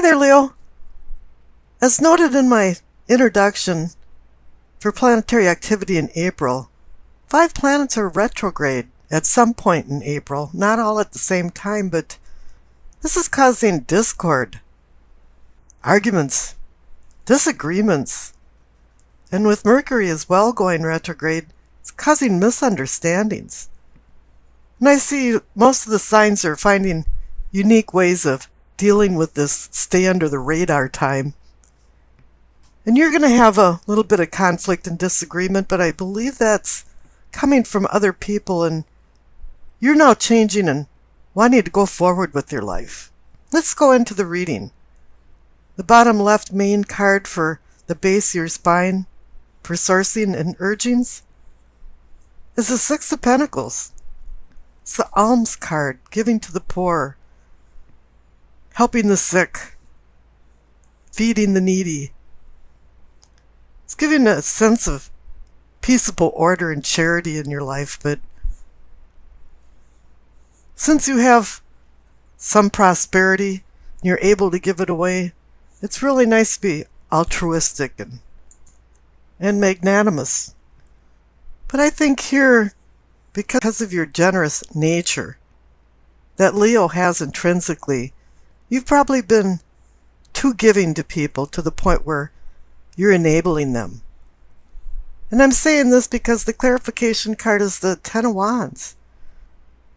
there, Leo. As noted in my introduction for planetary activity in April, 5 planets are retrograde at some point in April, not all at the same time, but this is causing discord, arguments, disagreements, and with Mercury as well going retrograde, it's causing misunderstandings. And I see most of the signs are finding unique ways of dealing with this stay under the radar time. And you're going to have a little bit of conflict and disagreement, but I believe that's coming from other people, and you're now changing and wanting to go forward with your life. Let's go into the reading. The bottom left main card for the base of your spine for sourcing and urgings is the Six of Pentacles. It's the alms card, giving to the poor, helping the sick, feeding the needy. It's giving a sense of peaceable order and charity in your life, but since you have some prosperity and you're able to give it away, it's really nice to be altruistic and magnanimous. But I think here, because of your generous nature that Leo has intrinsically, you've probably been too giving to people to the point where you're enabling them. And I'm saying this because the clarification card is the Ten of Wands.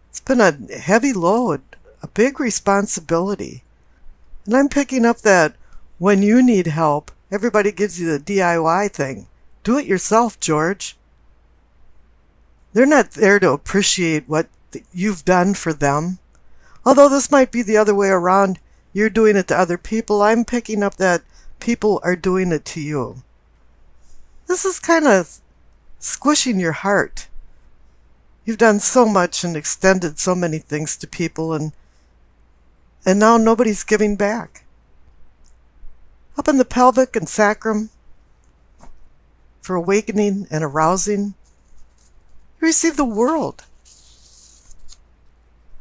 It's been a heavy load, a big responsibility. And I'm picking up that when you need help, everybody gives you the DIY thing. Do it yourself, George. They're not there to appreciate what you've done for them. Although this might be the other way around. You're doing it to other people. I'm picking up that people are doing it to you. This is kind of squishing your heart. You've done so much and extended so many things to people, and now nobody's giving back. Up in the pelvic and sacrum, for awakening and arousing, you receive the World.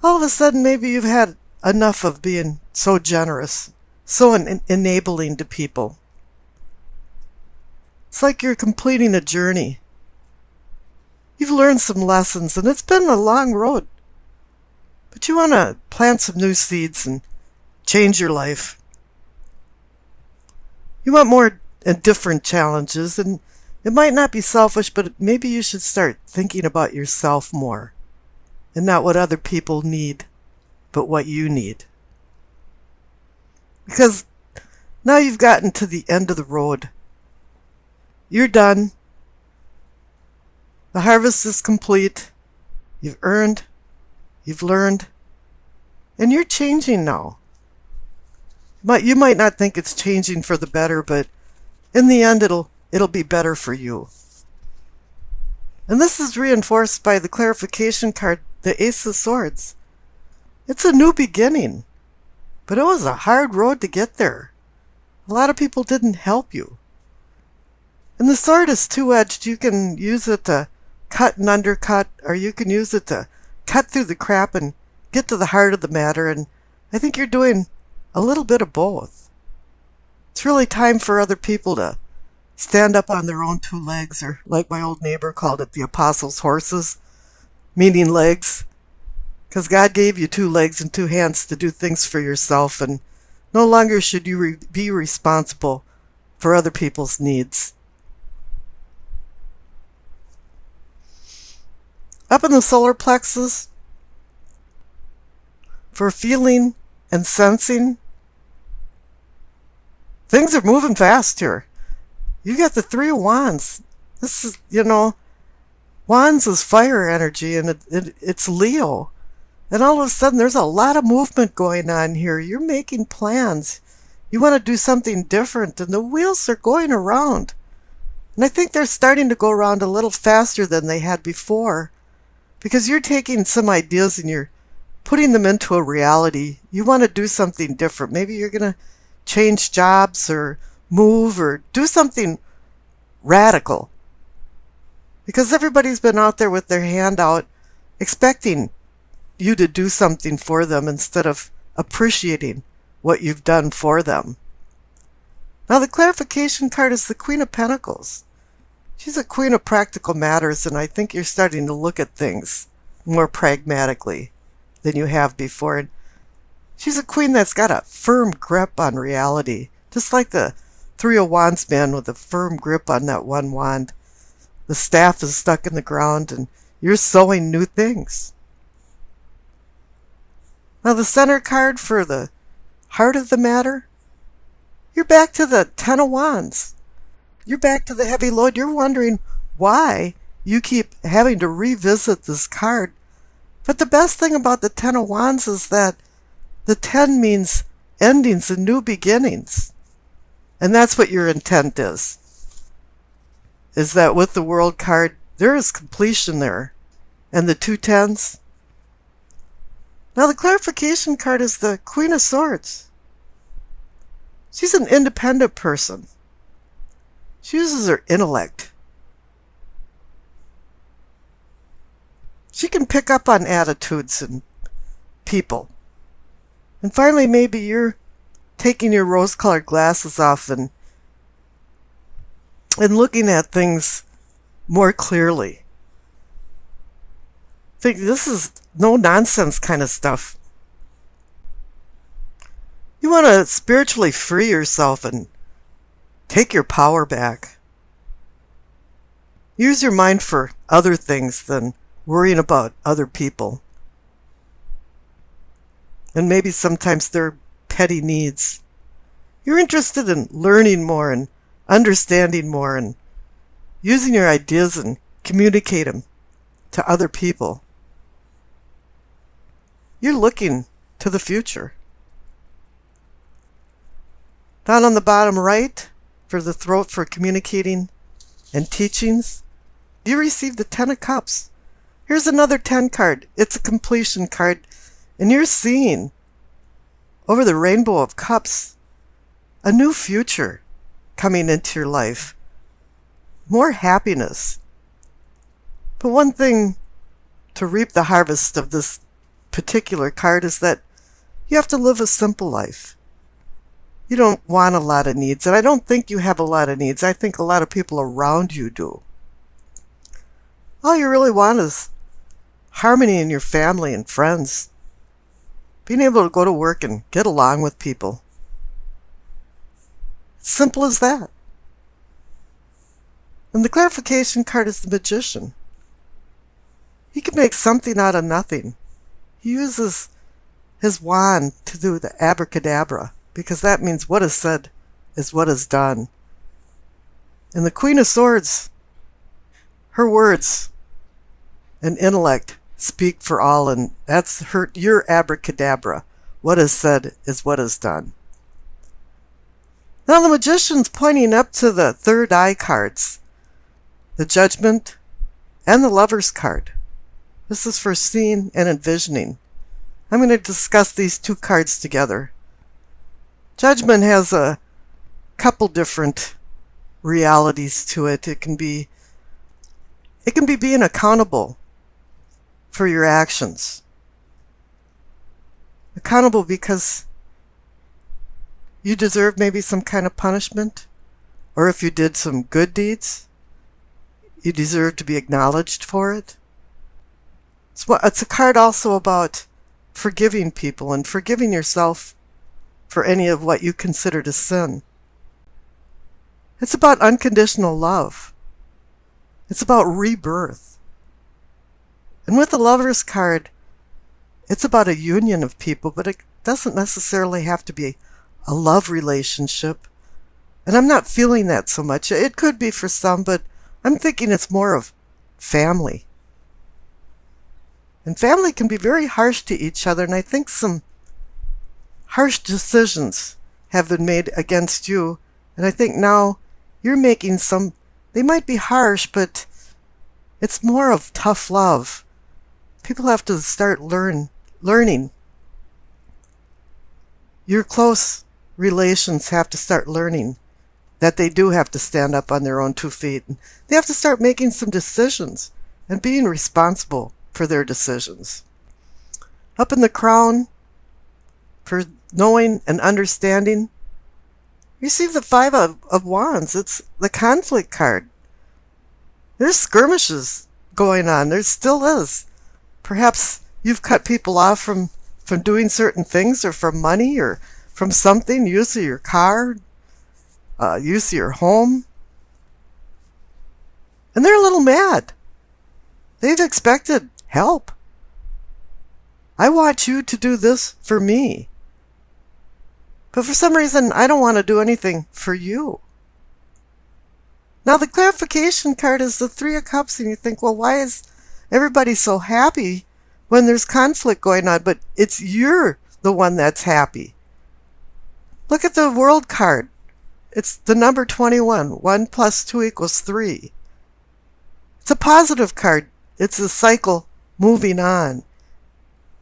All of a sudden, maybe you've had enough of being so generous, so enabling to people. It's like you're completing a journey. You've learned some lessons, and it's been a long road. But you want to plant some new seeds and change your life. You want more and different challenges, and it might not be selfish, but maybe you should start thinking about yourself more, and not what other people need, but what you need. Because now you've gotten to the end of the road. You're done. The harvest is complete. You've earned. You've learned. And you're changing now. You might not think it's changing for the better, but in the end it'll be better for you. And this is reinforced by the clarification card, the Ace of Swords. It's a new beginning, but it was a hard road to get there. A lot of people didn't help you. And the sword is two-edged. You can use it to cut and undercut, or you can use it to cut through the crap and get to the heart of the matter, and I think you're doing a little bit of both. It's really time for other people to stand up on their own 2 legs, or like my old neighbor called it, the apostles' horses, meaning legs, because God gave you 2 legs and 2 hands to do things for yourself, and no longer should you be responsible for other people's needs. Up in the solar plexus, for feeling and sensing, things are moving fast here. You got the 3 of Wands. This is, Wands is fire energy, and it's Leo. And all of a sudden, there's a lot of movement going on here. You're making plans. You want to do something different, and the wheels are going around. And I think they're starting to go around a little faster than they had before, because you're taking some ideas and you're putting them into a reality. You want to do something different. Maybe you're going to change jobs or move or do something radical. Because everybody's been out there with their hand out expecting you to do something for them instead of appreciating what you've done for them. Now the clarification card is the Queen of Pentacles. She's a queen of practical matters, and I think you're starting to look at things more pragmatically than you have before. And she's a queen that's got a firm grip on reality, just like the Three of Wands man with a firm grip on that one wand. The staff is stuck in the ground, and you're sowing new things. Now the center card for the heart of the matter, you're back to the Ten of Wands. You're back to the heavy load. You're wondering why you keep having to revisit this card. But the best thing about the Ten of Wands is that the 10 means endings and new beginnings. And that's what your intent is that with the World card, there is completion there. And the two tens. Now the clarification card is the Queen of Swords. She's an independent person. She uses her intellect. She can pick up on attitudes and people. And finally, maybe you're taking your rose-colored glasses off and looking at things more clearly. Think this is no-nonsense kind of stuff. You want to spiritually free yourself and take your power back. Use your mind for other things than worrying about other people. And maybe sometimes they're petty needs. You're interested in learning more and understanding more and using your ideas and communicate them to other people. You're looking to the future. Down on the bottom right, for the throat for communicating and teachings, you receive the Ten of Cups. Here's another 10 card. It's a completion card. And you're seeing, over the rainbow of cups, a new future coming into your life. More happiness. But one thing to reap the harvest of this particular card is that you have to live a simple life. You don't want a lot of needs, and I don't think you have a lot of needs. I think a lot of people around you do. All you really want is harmony in your family and friends. Being able to go to work and get along with people. It's simple as that. And the clarification card is the Magician. He can make something out of nothing. He uses his wand to do the abracadabra, because that means what is said is what is done. And the Queen of Swords, her words and intellect speak for all, and that's your abracadabra. What is said is what is done. Now the Magician's pointing up to the third eye cards, the Judgment and the Lover's card. This is for seeing and envisioning. I'm going to discuss these two cards together. Judgment has a couple different realities to it. It can be being accountable for your actions. Accountable because you deserve maybe some kind of punishment, or if you did some good deeds, you deserve to be acknowledged for it. It's a card also about forgiving people and forgiving yourself for any of what you consider to sin. It's about unconditional love. It's about rebirth. And with the Lover's card, it's about a union of people, but it doesn't necessarily have to be a love relationship. And I'm not feeling that so much. It could be for some, but I'm thinking it's more of family. And family can be very harsh to each other, and I think some harsh decisions have been made against you, and I think now you're making some, they might be harsh, but it's more of tough love. People have to start learning. Your close relations have to start learning that they do have to stand up on their own 2 feet. They have to start making some decisions and being responsible for their decisions. Up in the crown, for knowing and understanding. You see the Five of Wands. It's the conflict card. There's skirmishes going on. There still is. Perhaps you've cut people off from doing certain things, or from money, or from something, use of your car, use of your home. And they're a little mad. They've expected help. I want you to do this for me. But for some reason, I don't want to do anything for you. Now, the clarification card is the Three of Cups, and you think, well, why is everybody so happy when there's conflict going on? But it's you're the one that's happy. Look at the World card. It's the number 21. 1 plus 2 equals 3. It's a positive card. It's a cycle moving on.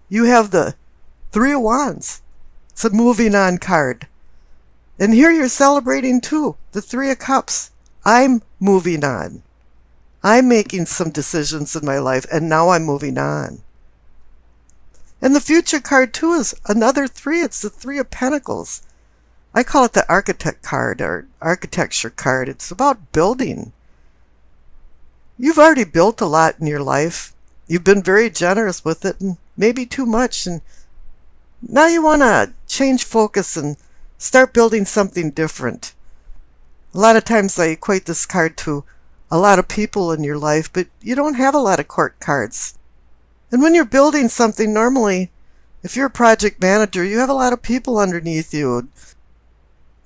You have the Three of Wands. It's a moving on card. And here you're celebrating too, the Three of Cups. I'm moving on. I'm making some decisions in my life, and now I'm moving on. And the future card too is another 3. It's the Three of Pentacles. I call it the architect card, or architecture card. It's about building. You've already built a lot in your life. You've been very generous with it, and maybe too much. And now you want to change focus and start building something different. A lot of times I equate this card to a lot of people in your life, but you don't have a lot of court cards. And when you're building something, normally, if you're a project manager, you have a lot of people underneath you.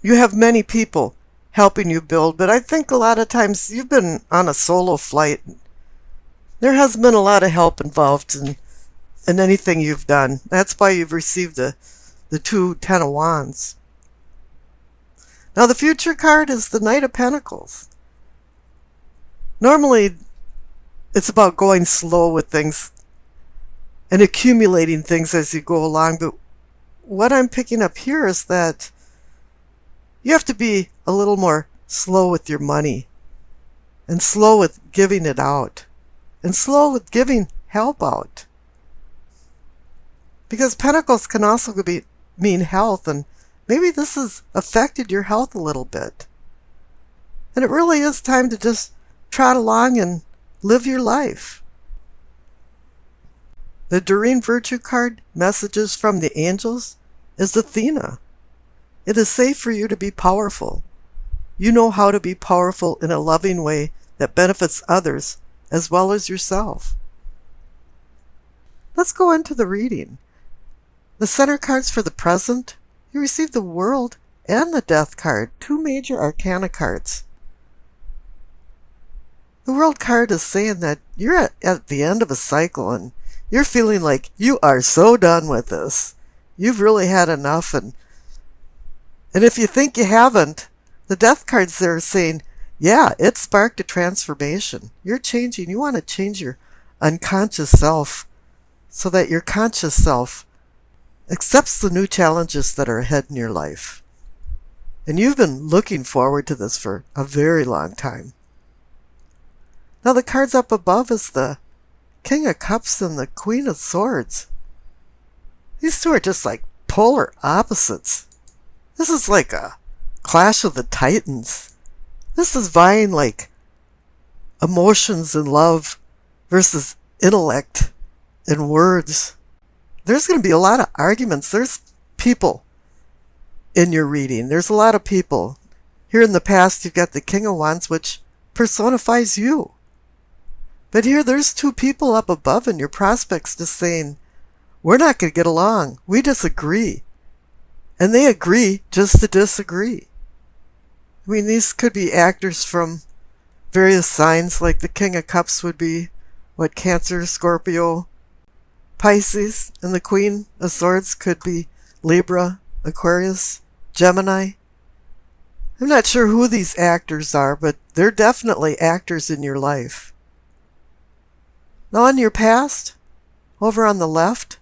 You have many people helping you build, but I think a lot of times you've been on a solo flight. There hasn't been a lot of help involved in anything you've done. That's why you've received the 2 Ten of Wands. Now the future card is the Knight of Pentacles. Normally, it's about going slow with things and accumulating things as you go along, but what I'm picking up here is that you have to be a little more slow with your money, and slow with giving it out, and slow with giving help out. Because Pentacles can also mean health, and maybe this has affected your health a little bit. And it really is time to just trot along and live your life. The Doreen Virtue card, Messages from the Angels, is Athena. It is safe for you to be powerful. You know how to be powerful in a loving way that benefits others as well as yourself. Let's go into the reading. The center cards for the present, you receive the World and the Death card, 2 major arcana cards. The World card is saying that you're at the end of a cycle, and you're feeling like you are so done with this. You've really had enough, and if you think you haven't, the Death card's there saying, yeah, it sparked a transformation. You're changing. You want to change your unconscious self so that your conscious self accepts the new challenges that are ahead in your life. And you've been looking forward to this for a very long time. Now the cards up above is the King of Cups and the Queen of Swords. These two are just like polar opposites. This is like a clash of the titans. This is vying like emotions and love versus intellect and words. There's going to be a lot of arguments. There's people in your reading. There's a lot of people. Here in the past, you've got the King of Wands, which personifies you. But here, there's 2 people up above, and your prospects just saying, we're not going to get along. We disagree. And they agree just to disagree. I mean, these could be actors from various signs, like the King of Cups would be, Cancer, Scorpio, Pisces, and the Queen of Swords could be Libra, Aquarius, Gemini. I'm not sure who these actors are, but they're definitely actors in your life. Now in your past, over on the left,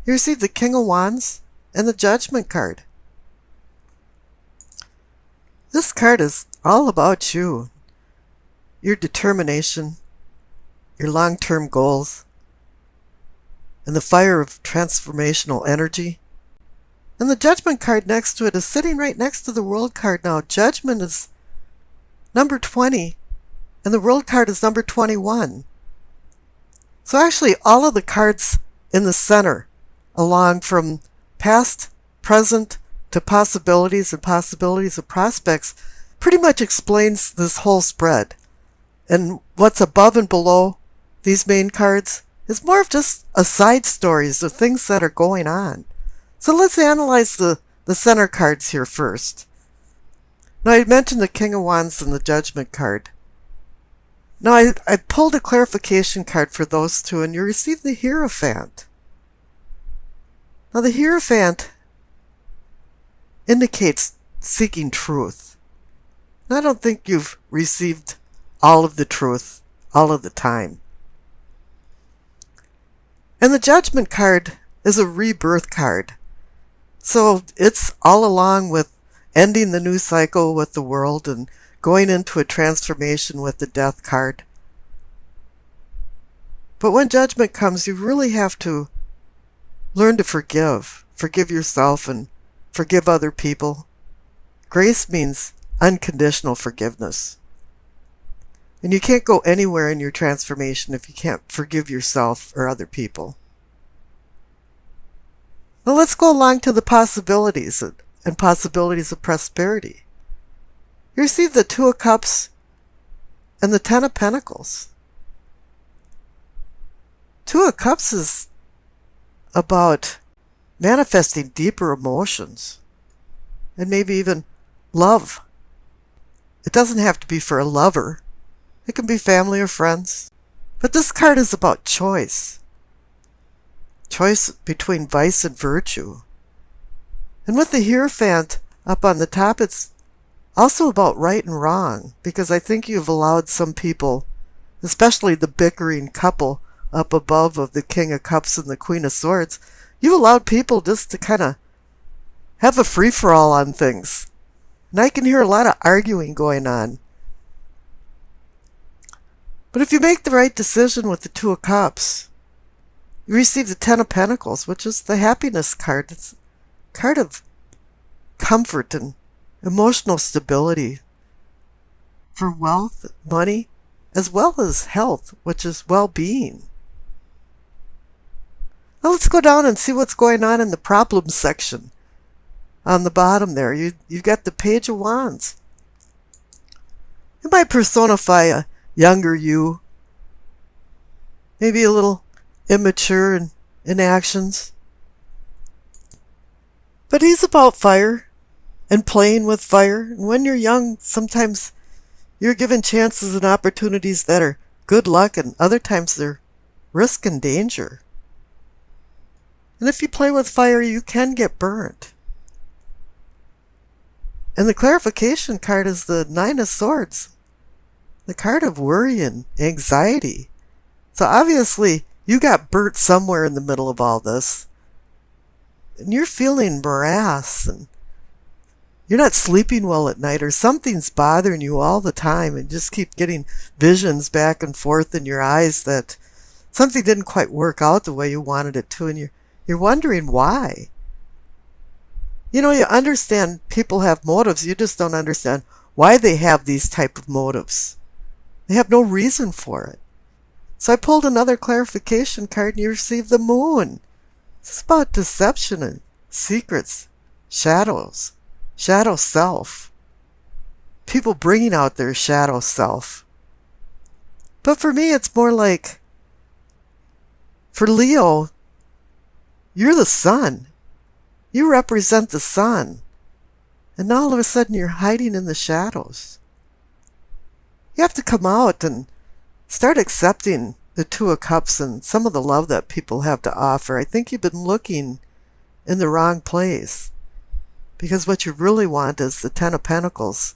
you receive the King of Wands and the Judgment card. This card is all about you, your determination, your long-term goals, and the fire of transformational energy. And the Judgment card next to it is sitting right next to the World card now. Judgment is number 20, and the World card is number 21. So actually, all of the cards in the center, along from past, present, to possibilities and possibilities of prospects, pretty much explains this whole spread. And what's above and below these main cards is more of just a side stories of things that are going on. So let's analyze the center cards here first. Now, I mentioned the King of Wands and the Judgment card. Now, I pulled a clarification card for those two, and you received the Hierophant. Now, the Hierophant indicates seeking truth. And I don't think you've received all of the truth all of the time. And the Judgment card is a rebirth card. So it's all along with ending the new cycle with the world and going into a transformation with the Death card. But when Judgment comes, you really have to learn to forgive. Forgive yourself and forgive other people. Grace means unconditional forgiveness. And you can't go anywhere in your transformation if you can't forgive yourself or other people. Now let's go along to the possibilities and possibilities of prosperity. You receive the Two of Cups and the Ten of Pentacles. Two of Cups is about manifesting deeper emotions and maybe even love. It doesn't have to be for a lover. It can be family or friends. But this card is about choice. Choice between vice and virtue. And with the Hierophant up on the top, it's also about right and wrong, because I think you've allowed some people, especially the bickering couple up above of the King of Cups and the Queen of Swords, you've allowed people just to kind of have a free-for-all on things. And I can hear a lot of arguing going on. But if you make the right decision with the Two of Cups, you receive the Ten of Pentacles, which is the happiness card. It's a card of comfort and emotional stability for wealth, money, as well as health, which is well-being. Now let's go down and see what's going on in the problems section. On the bottom there, you've got the Page of Wands. You might personify a younger you, maybe a little immature in actions. But he's about fire and playing with fire. And when you're young, sometimes you're given chances and opportunities that are good luck, and other times they're risk and danger. And if you play with fire, you can get burnt. And the clarification card is the Nine of Swords, the card of worry and anxiety. So obviously, you got burnt somewhere in the middle of all this. And you're feeling morass, and you're not sleeping well at night, or something's bothering you all the time, and just keep getting visions back and forth in your eyes that something didn't quite work out the way you wanted it to, and you're wondering why. You know, you understand people have motives, you just don't understand why they have these type of motives. They have no reason for it. So I pulled another clarification card, and you received the Moon. It's about deception and secrets, shadows, shadow self. People bringing out their shadow self. But for me, it's more like, for Leo, you're the sun. You represent the sun. And now all of a sudden you're hiding in the shadows. You have to come out and start accepting the Two of Cups and some of the love that people have to offer. I think you've been looking in the wrong place, because what you really want is the Ten of Pentacles